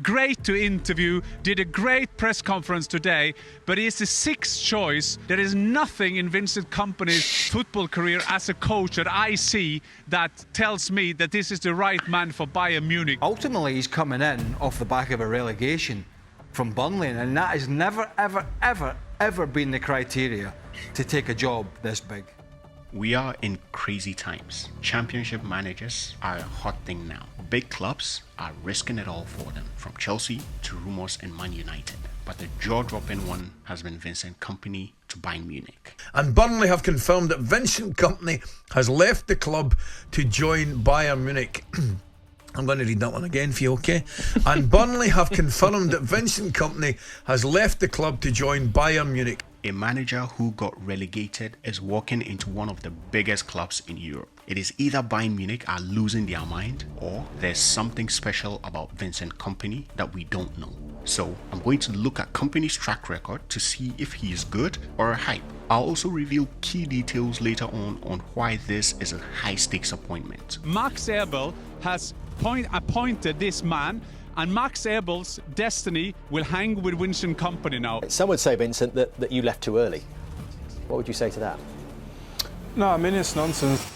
great to interview, did a great press conference today, but he is the sixth choice. There is nothing in Vincent Kompany's football career as a coach that I see that tells me that this is the right man for Bayern Munich. Ultimately, he's coming in off the back of a relegation from Burnley, and that has never, ever been the criteria to take a job this big. We are in crazy times. Championship managers are a hot thing now. Big clubs are risking it all for them, from Chelsea to rumours in Man United. But the jaw-dropping one has been Vincent Kompany to Bayern Munich. And Burnley have confirmed that Vincent Kompany has left the club to join Bayern Munich. I'm going to read that one again for you, okay? And Burnley have confirmed that Vincent Kompany has left the club to join Bayern Munich. A manager who got relegated is walking into one of the biggest clubs in Europe. It is either Bayern Munich are losing their mind, or there's something special about Vincent Kompany that we don't know. So I'm going to look at Kompany's track record to see if he is good or a hype. I'll also reveal key details later on why this is a high-stakes appointment. Max Eberl has appointed this man, and Max Eberl's destiny will hang with Vincent Kompany now. Some would say, Vincent, that you left too early. What would you say to that? No, I mean, it's nonsense.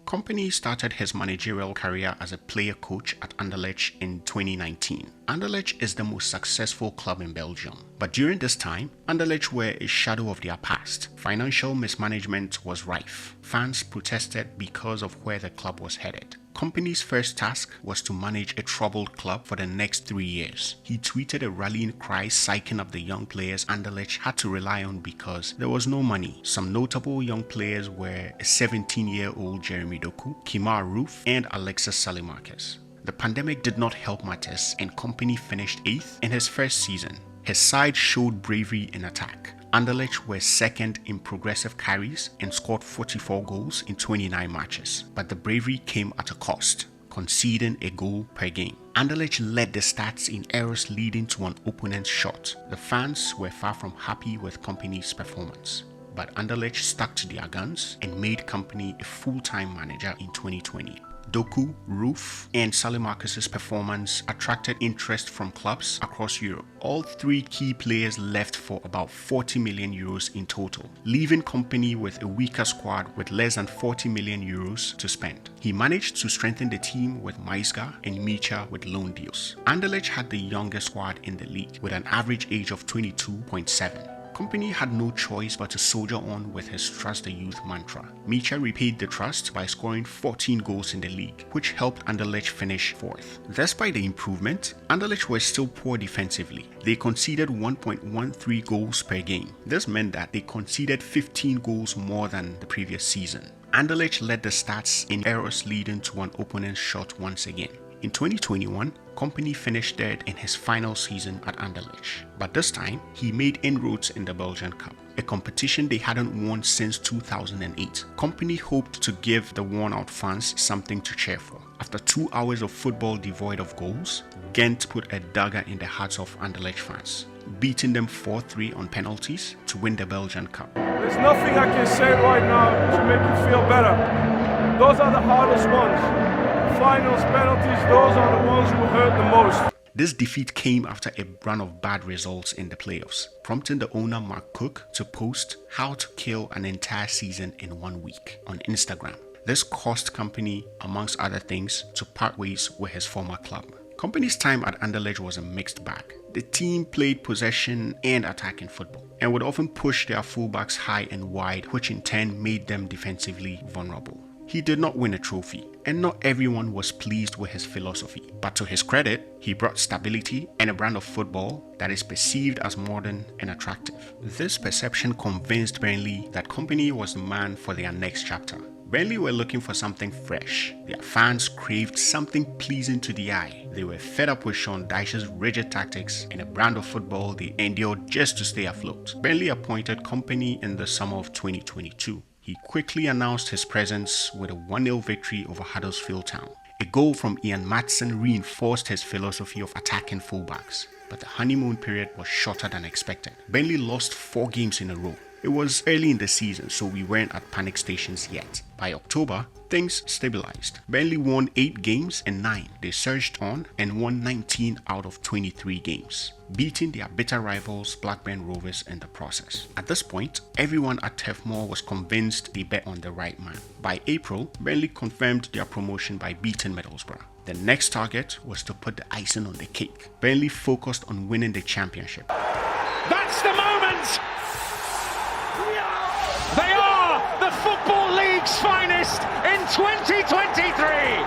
Kompany started his managerial career as a player coach at Anderlecht in 2019. Anderlecht is the most successful club in Belgium. But during this time, Anderlecht were a shadow of their past. Financial mismanagement was rife. Fans protested because of where the club was headed. Kompany's first task was to manage a troubled club for the next 3 years. He tweeted a rallying cry psyching up the young players Anderlecht had to rely on because there was no money. Some notable young players were a 17-year-old Jeremy Doku, Kemar Roof, and Alexis Salimarcus. The pandemic did not help matters, and Kompany finished 8th in his first season. His side showed bravery in attack. Anderlecht were second in progressive carries and scored 44 goals in 29 matches. But the bravery came at a cost, conceding a goal per game. Anderlecht led the stats in errors leading to an opponent's shot. The fans were far from happy with Kompany's performance. But Anderlecht stuck to their guns and made Kompany a full-time manager in 2020. Doku, Roof, and Salimarcus' performance attracted interest from clubs across Europe. All three key players left for about 40 million euros in total, leaving Kompany with a weaker squad with less than 40 million euros to spend. He managed to strengthen the team with Maisga and Micha with loan deals. Anderlecht had the youngest squad in the league with an average age of 22.7. Kompany had no choice but to soldier on with his trust the youth mantra. Micha repaid the trust by scoring 14 goals in the league, which helped Anderlecht finish 4th. Despite the improvement, Anderlecht were still poor defensively. They conceded 1.13 goals per game. This meant that they conceded 15 goals more than the previous season. Anderlecht led the stats in errors leading to an opponent's shot once again. In 2021, Kompany finished third in his final season at Anderlecht, but this time he made inroads in the Belgian Cup, a competition they hadn't won since 2008. Kompany hoped to give the worn-out fans something to cheer for. After 2 hours of football devoid of goals, Ghent put a dagger in the hearts of Anderlecht fans, beating them 4-3 on penalties to win the Belgian Cup. There's nothing I can say right now to make you feel better. Those are the hardest ones. Finals, penalties, those are the ones who hurt the most. This defeat came after a run of bad results in the playoffs, prompting the owner Mark Cook to post how to kill an entire season in 1 week on Instagram. This caused Kompany, amongst other things, to part ways with his former club. Kompany's time at Anderlecht was a mixed bag. The team played possession and attacking football, and would often push their fullbacks high and wide, which in turn made them defensively vulnerable. He did not win a trophy, and not everyone was pleased with his philosophy. But to his credit, he brought stability and a brand of football that is perceived as modern and attractive. This perception convinced Burnley that Kompany was the man for their next chapter. Burnley were looking for something fresh. Their fans craved something pleasing to the eye. They were fed up with Sean Dyche's rigid tactics and a brand of football they endured just to stay afloat. Burnley appointed Kompany in the summer of 2022. He quickly announced his presence with a 1-0 victory over Huddersfield Town. A goal from Ian Maatsen reinforced his philosophy of attacking fullbacks, but the honeymoon period was shorter than expected. Burnley lost 4 games in a row, It was early in the season, so we weren't at panic stations yet. By October, things stabilized. Burnley won 8 games in 9. They surged on and won 19 out of 23 games, beating their bitter rivals Blackburn Rovers in the process. At this point, everyone at Turf Moor was convinced they bet on the right man. By April, Burnley confirmed their promotion by beating Middlesbrough. The next target was to put the icing on the cake. Burnley focused on winning the championship. That's the moment! They are the Football League's finest in 2023!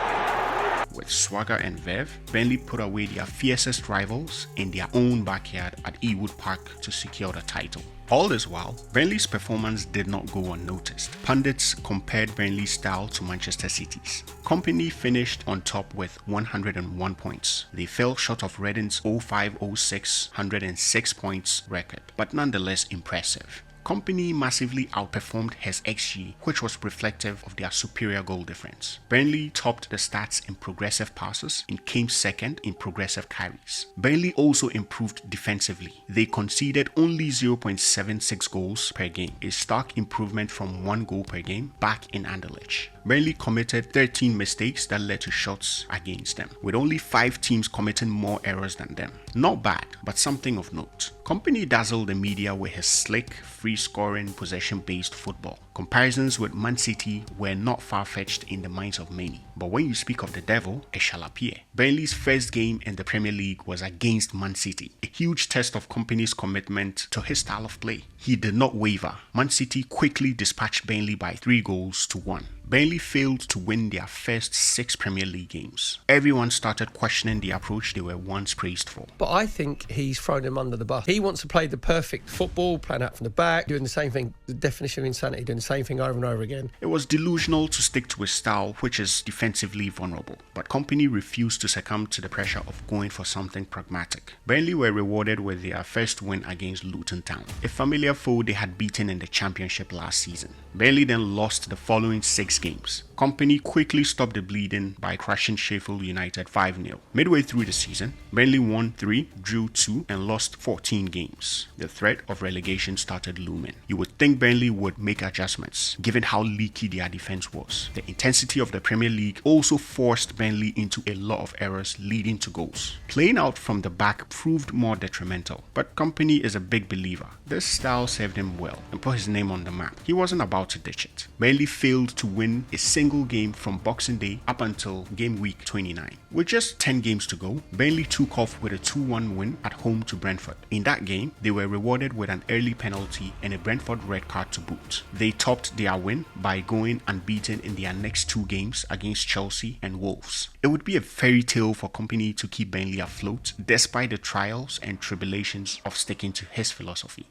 With swagger and verve, Burnley put away their fiercest rivals in their own backyard at Ewood Park to secure the title. All this while, Burnley's performance did not go unnoticed. Pundits compared Burnley's style to Manchester City's. Kompany finished on top with 101 points. They fell short of Reading's 05-06 106 points record, but nonetheless impressive. Kompany massively outperformed his XG, which was reflective of their superior goal difference. Burnley topped the stats in progressive passes and came second in progressive carries. Burnley also improved defensively. They conceded only 0.76 goals per game, a stark improvement from 1 goal per game back in Anderlecht. Burnley committed 13 mistakes that led to shots against them, with only 5 teams committing more errors than them. Not bad, but something of note. Kompany dazzled the media with his slick, free-scoring, possession-based football. Comparisons with Man City were not far-fetched in the minds of many. But when you speak of the devil, it shall appear. Burnley's first game in the Premier League was against Man City, a huge test of Kompany's commitment to his style of play. He did not waver. Man City quickly dispatched Burnley by 3-1. Burnley failed to win their first 6 Premier League games. Everyone started questioning the approach they were once praised for. But I think he's thrown him under the bus. He wants to play the perfect football, playing out from the back, doing the same thing, the definition of insanity, doing the same thing over and over again. It was delusional to stick to a style which is defensively vulnerable, but Kompany refused to succumb to the pressure of going for something pragmatic. Burnley were rewarded with their first win against Luton Town, a familiar foe they had beaten in the Championship last season. Burnley then lost the following 6 games. Kompany quickly stopped the bleeding by crushing Sheffield United 5-0. Midway through the season, Burnley won 3, drew 2, and lost 14 games. The threat of relegation started looming. You would think Burnley would make adjustments, given how leaky their defense was. The intensity of the Premier League also forced Burnley into a lot of errors leading to goals. Playing out from the back proved more detrimental, but Kompany is a big believer. This style served him well and put his name on the map. He wasn't about to ditch it. Burnley failed to win a single game from Boxing Day up until game week 29. With just 10 games to go, Burnley took off with a 2-1 win at home to Brentford. In that game, they were rewarded with an early penalty and a Brentford red card to boot. They topped their win by going unbeaten in their next 2 games against Chelsea and Wolves. It would be a fairy tale for Kompany to keep Burnley afloat despite the trials and tribulations of sticking to his philosophy.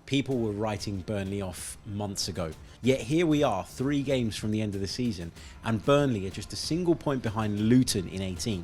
People were writing Burnley off months ago. Yet here we are, 3 games from the end of the season, and Burnley are just a single point behind Luton in 18th.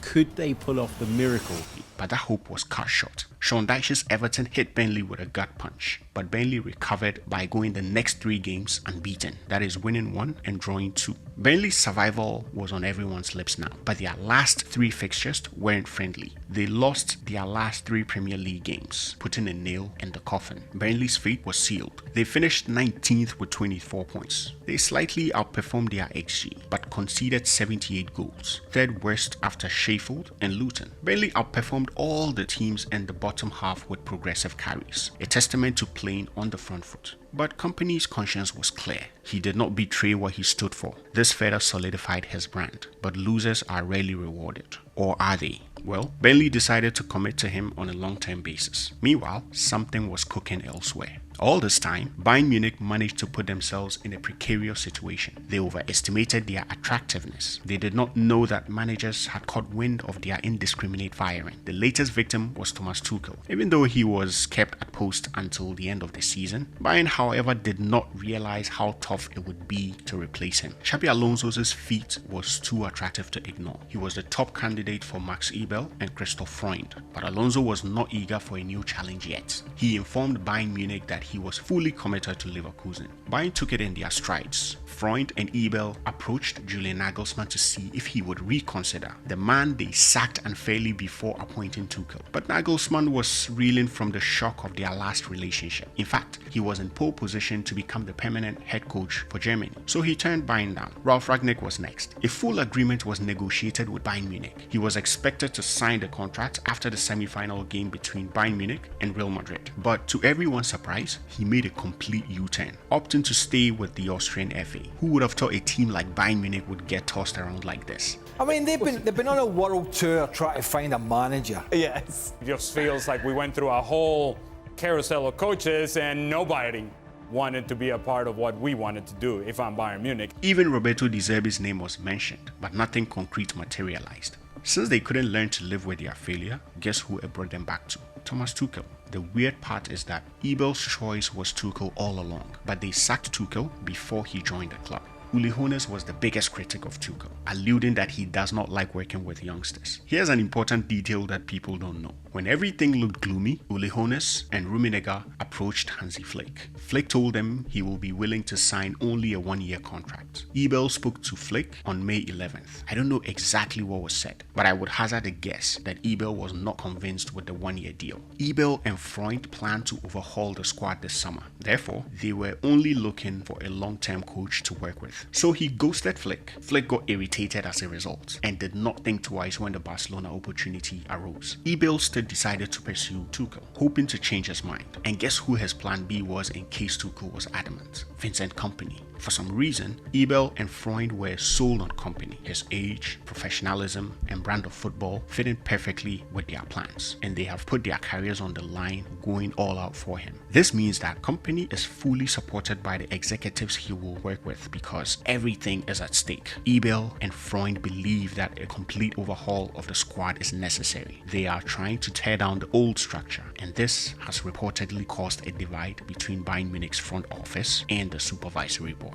Could they pull off the miracle? But that hope was cut short. Sean Dyche's Everton hit Burnley with a gut punch, but Burnley recovered by going the next 3 games unbeaten. That is, winning 1 and drawing 2. Burnley's survival was on everyone's lips now, but their last 3 fixtures weren't friendly. They lost their last 3 Premier League games, putting a nail in the coffin. Burnley's fate was sealed. They finished 19th with 24 points. They slightly outperformed their XG, but conceded 78 goals, 3rd worst after Sheffield and Luton. Burnley outperformed all the teams in the bottom half with progressive carries, a testament to playing on the front foot. But Kompany's conscience was clear. He did not betray what he stood for. This further solidified his brand. But losers are rarely rewarded. Or are they? Well, Burnley decided to commit to him on a long-term basis. Meanwhile, something was cooking elsewhere. All this time, Bayern Munich managed to put themselves in a precarious situation. They overestimated their attractiveness. They did not know that managers had caught wind of their indiscriminate firing. The latest victim was Thomas Tuchel. Even though he was kept at post until the end of the season, Bayern, however, did not realize how tough it would be to replace him. Xabi Alonso's feat was too attractive to ignore. He was the top candidate for Max Ebel and Christoph Freund, but Alonso was not eager for a new challenge yet. He informed Bayern Munich that that he was fully committed to Leverkusen. Bayern took it in their strides. Freund and Ebel approached Julian Nagelsmann to see if he would reconsider, the man they sacked unfairly before appointing Tuchel. But Nagelsmann was reeling from the shock of their last relationship. In fact, he was in pole position to become the permanent head coach for Germany, so he turned Bayern down. Ralf Rangnick was next. A full agreement was negotiated with Bayern Munich. He was expected to sign the contract after the semi-final game between Bayern Munich and Real Madrid. But to everyone's surprise, he made a complete U-turn, opting to stay with the Austrian FA. Who would have thought a team like Bayern Munich would get tossed around like this? I mean, they've been on a world tour trying to find a manager. Yes. It just feels like we went through a whole carousel of coaches and nobody wanted to be a part of what we wanted to do if I'm Bayern Munich. Even Roberto De Zerbi's name was mentioned, but nothing concrete materialized. Since they couldn't learn to live with their failure, guess who it brought them back to? Thomas Tuchel. The weird part is that Ebel's choice was Tuchel all along, but they sacked Tuchel before he joined the club. Uli Hoeneß was the biggest critic of Tuchel, alluding that he does not like working with youngsters. Here's an important detail that people don't know. When everything looked gloomy, Uli Hoeneß and Rummenigge approached Hansi Flick. Flick told them he will be willing to sign only a one-year contract. Ebel spoke to Flick on May 11th. I don't know exactly what was said, but I would hazard a guess that Ebel was not convinced with the one-year deal. Ebel and Freund planned to overhaul the squad this summer. Therefore, they were only looking for a long-term coach to work with. So he ghosted Flick. Flick got irritated as a result and did not think twice when the Barcelona opportunity arose. Ebel still decided to pursue Tuchel, hoping to change his mind. And guess who his plan B was in case Tuchel was adamant? Vincent Kompany. For some reason, Ebel and Freund were sold on Kompany. His age, professionalism, and brand of football fitted perfectly with their plans, and they have put their careers on the line, going all out for him. This means that Kompany is fully supported by the executives he will work with because everything is at stake. Ebel and Freund believe that a complete overhaul of the squad is necessary. They are trying to tear down the old structure, and this has reportedly caused a divide between Bayern Munich's front office and the supervisory board.